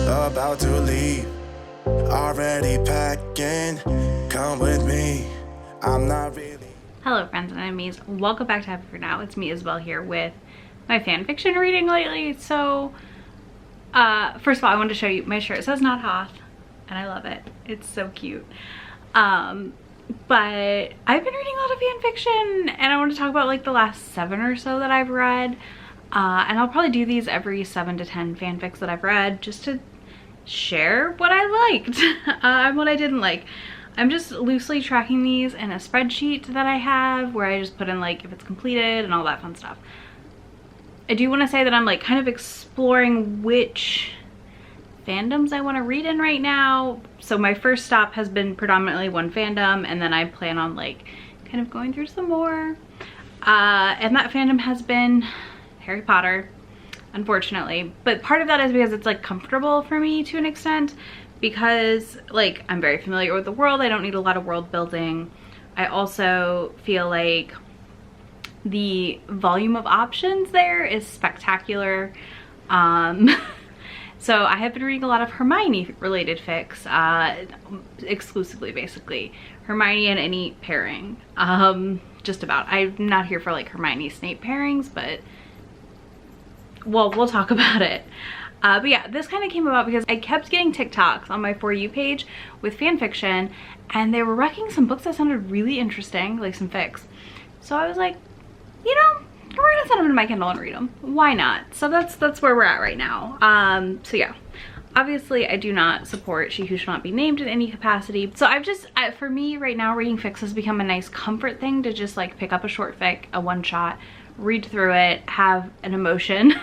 about to leave. Already packing, come with me. I'm not really. Hello friends and enemies, welcome back to Happy For Now. It's me Isabel here with my fanfiction reading lately. So first of all, I wanted to show you my shirt. It says Not Hoth and I love it. It's so cute. But I've been reading a lot of fanfiction and I want to talk about like the last 7 or so that I've read. And I'll probably do these every 7 to 10 fanfics that I've read just to share what I liked and what I didn't like. I'm just loosely tracking these in a spreadsheet that I have where I just put in like if it's completed and all that fun stuff. I do want to say that I'm like kind of exploring which fandoms I want to read in right now. So my first stop has been predominantly one fandom, and then I plan on like kind of going through some more. And that fandom has been Harry Potter, unfortunately. But part of that is because it's like comfortable for me to an extent, because like I'm very familiar with the world. I don't need a lot of world building. I also feel like the volume of options there is spectacular. So I have been reading a lot of Hermione related fics, exclusively basically. Hermione and any pairing, just about. I'm not here for like Hermione Snape pairings, but well, we'll talk about it. But yeah, this kind of came about because I kept getting TikToks on my For You page with fanfiction, and they were wrecking some books that sounded really interesting, like some fics. So I was like, you know, we're gonna send them to my Kindle and read them. Why not? So that's where we're at right now. So yeah, obviously I do not support She Who Shall Not Be Named in any capacity. So I've just, for me right now, reading fics has become a nice comfort thing to just like pick up a short fic, a one shot, read through it, have an emotion,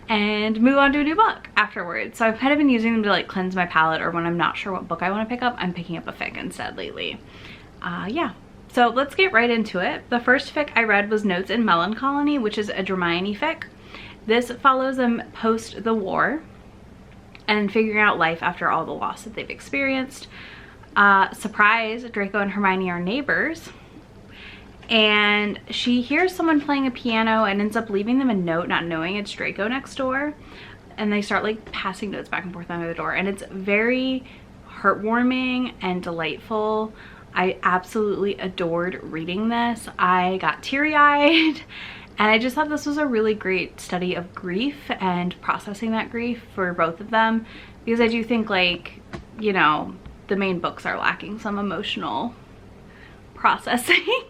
and move on to a new book afterwards. So I've kind of been using them to like cleanse my palate, or when I'm not sure what book I want to pick up, I'm picking up a fic instead lately. Yeah. So let's get right into it. The first fic I read was Notes in Melon Colony, which is a Hermione fic. This follows them post the war and figuring out life after all the loss that they've experienced. Surprise, Draco and Hermione are neighbors. And she hears someone playing a piano and ends up leaving them a note, not knowing it's Draco next door. And they start like passing notes back and forth under the door. And it's very heartwarming and delightful. I absolutely adored reading this. I got teary-eyed, and I just thought this was a really great study of grief and processing that grief for both of them, because I do think, like, you know, the main books are lacking some emotional processing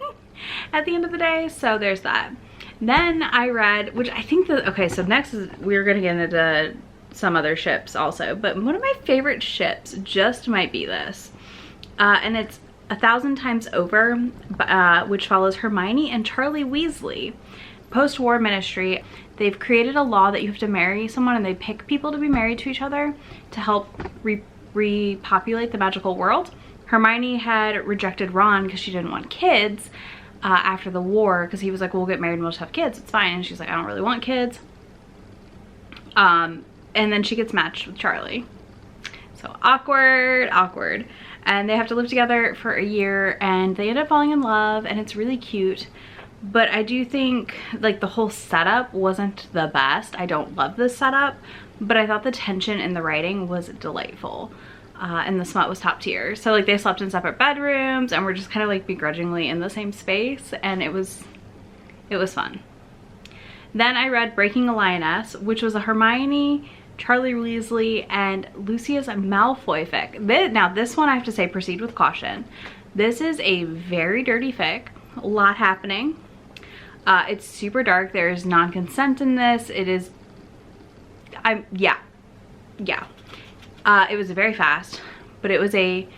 at the end of the day. So there's that. Then I read, which I think that, okay, so next is, we're gonna get into some other ships also, but one of my favorite ships just might be this. And it's 1,000 Times Over, which follows Hermione and Charlie Weasley. Post-war ministry, they've created a law that you have to marry someone, and they pick people to be married to each other to help repopulate the magical world. Hermione had rejected Ron because she didn't want kids after the war, because he was like, we'll get married and we'll just have kids, it's fine. And she's like, I don't really want kids. And then she gets matched with Charlie. So awkward, awkward. And they have to live together for a year, and they end up falling in love, and it's really cute. But I do think like the whole setup wasn't the best. I don't love this setup, but I thought the tension in the writing was delightful. And the smut was top tier. So like they slept in separate bedrooms and were just kind of like begrudgingly in the same space, and it was fun. Then I read Breaking a Lioness, which was a Hermione, Charlie Weasley, and Lucius Malfoy fic. Now this one I have to say, proceed with caution. This is a very dirty fic, a lot happening. It's super dark. There's non-consent in this. It is, yeah. It was very fast, but it was a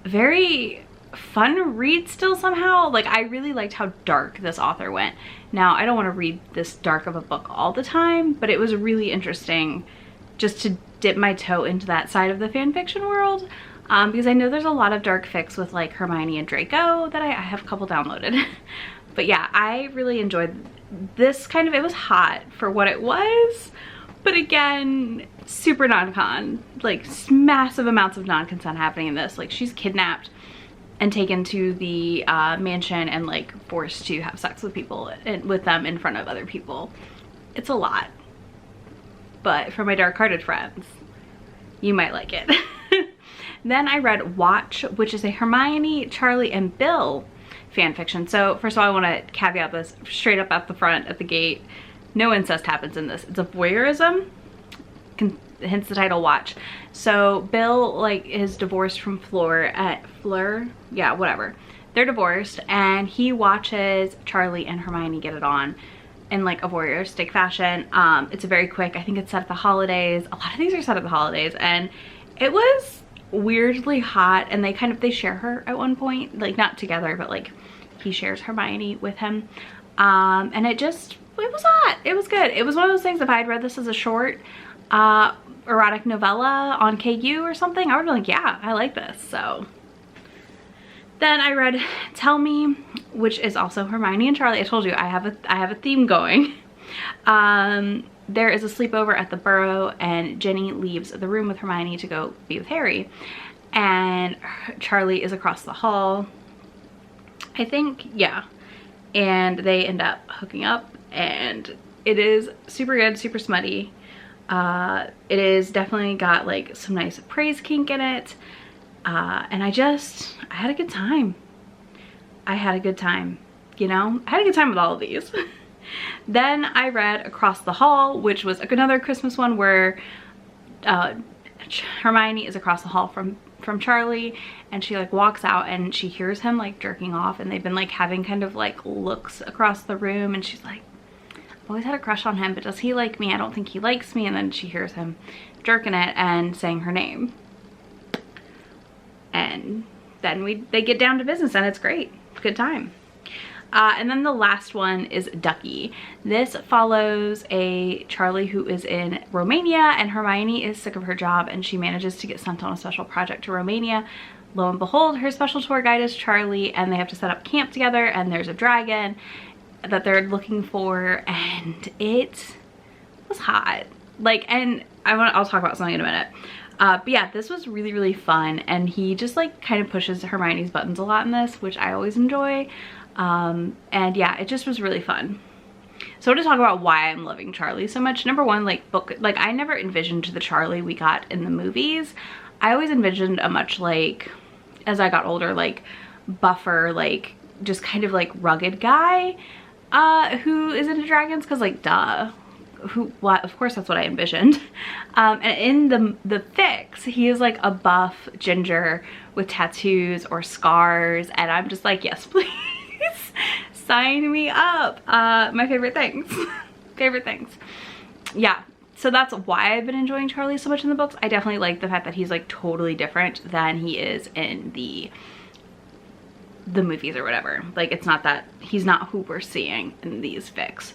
very fun read still somehow. Like I really liked how dark this author went. Now I don't want to read this dark of a book all the time, but it was really interesting just to dip my toe into that side of the fanfiction world, because I know there's a lot of dark fics with like Hermione and Draco that I have a couple downloaded. But yeah, I really enjoyed this kind of, it was hot for what it was, but again, super non-con, like massive amounts of non-consent happening in this. Like she's kidnapped and taken to the mansion and like forced to have sex with people and with them in front of other people. It's a lot. But for my dark-hearted friends, you might like it. Then I read Watch, which is a Hermione, Charlie, and Bill fan fiction. So first of all, I want to caveat this straight up at the front, at the gate. No incest happens in this. It's a voyeurism, hence the title Watch. So Bill like is divorced from Fleur, yeah, whatever. They're divorced and he watches Charlie and Hermione get it on in like a voyeuristic fashion. It's a very quick, I think it's set at the holidays. A lot of these are set at the holidays, and it was weirdly hot, and they share her at one point, like not together, but like he shares Hermione with him. And it was hot. It was good. It was one of those things, if I had read this as a short erotic novella on KU or something, I would be like, yeah, I like this. So then I read Tell Me, which is also Hermione and Charlie. I told you I have a theme going. There is a sleepover at the Burrow, and Ginny leaves the room with Hermione to go be with Harry, and Charlie is across the hall, I think, yeah, and they end up hooking up, and it is super good, super smutty. It is definitely got like some nice praise kink in it, and I had a good time. I had a good time, you know? I had a good time with all of these. Then I read Across the Hall, which was another Christmas one where Hermione is across the hall from Charlie, and she like walks out and she hears him like jerking off, and they've been like having kind of like looks across the room, and she's like, I've always had a crush on him, but does he like me? I don't think he likes me. And then she hears him jerking it and saying her name, and then they get down to business, and it's great. Good time. And then the last one is Ducky. This follows a Charlie who is in Romania, and Hermione is sick of her job and she manages to get sent on a special project to Romania. Lo and behold, her special tour guide is Charlie, and they have to set up camp together, and there's a dragon that they're looking for, and it was hot. Like, and I'll talk about something in a minute. But yeah, this was really, really fun, and he just like kind of pushes Hermione's buttons a lot in this, which I always enjoy. And yeah, it just was really fun. So I want to talk about why I'm loving Charlie so much. Number one, like I never envisioned the Charlie we got in the movies. I always envisioned a much like, as I got older, like buffer, like just kind of like rugged guy, who is into dragons, cause like duh. Of course that's what I envisioned. And in the fics, he is like a buff ginger with tattoos or scars, and I'm just like, yes, please. Sign me up. My favorite things. Favorite things. Yeah, so that's why I've been enjoying Charlie so much in the books. I definitely like the fact that he's like totally different than he is in the movies or whatever. Like, it's not that he's not who we're seeing in these fics.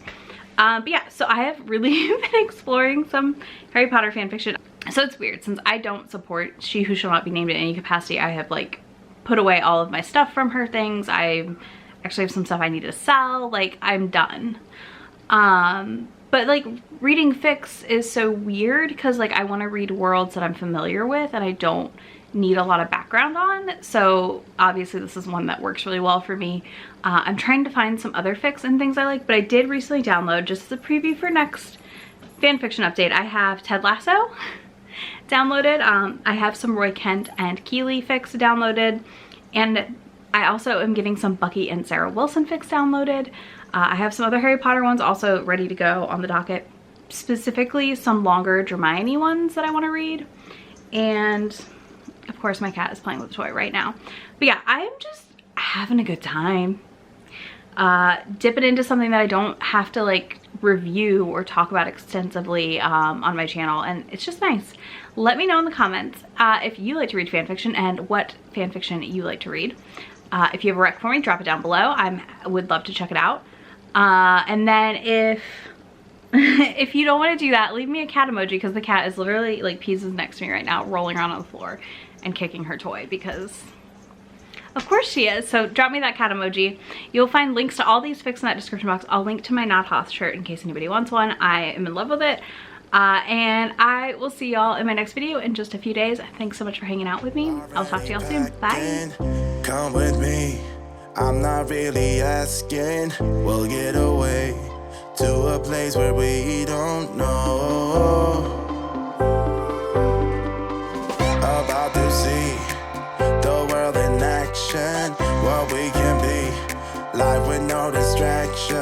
But yeah, so I have really been exploring some Harry Potter fan fiction. So it's weird, since I don't support She Who Shall Not Be Named in any capacity. I have like put away all of my stuff from her things. I actually have some stuff I need to sell. Like, I'm done. But like reading fics is so weird, because like I want to read worlds that I'm familiar with and I don't need a lot of background on. So obviously this is one that works really well for me. I'm trying to find some other fics and things I like, but I did recently download, just as a preview for next fanfiction update, I have Ted Lasso downloaded. I have some Roy Kent and Keeley fics downloaded, and I also am getting some Bucky and Sarah Wilson fics downloaded. I have some other Harry Potter ones also ready to go on the docket, specifically some longer Hermione ones that I want to read. And of course my cat is playing with a toy right now. But yeah, I am just having a good time. Dipping into something that I don't have to like review or talk about extensively on my channel, and it's just nice. Let me know in the comments if you like to read fanfiction and what fanfiction you like to read. If you have a rec for me, drop it down below. I would love to check it out. And then if you don't want to do that, leave me a cat emoji, because the cat is literally like pieces next to me right now, rolling around on the floor and kicking her toy, because of course she is. So drop me that cat emoji. You'll find links to all these fics in that description box. I'll link to my Not Hoth shirt in case anybody wants one. I am in love with it. And I will see y'all in my next video in just a few days. Thanks so much for hanging out with me. I'll talk to y'all soon. Bye. Come with me. I'm not really asking. We'll get away to a place where we don't know. about to see the world in action, what we can be, life with no distraction.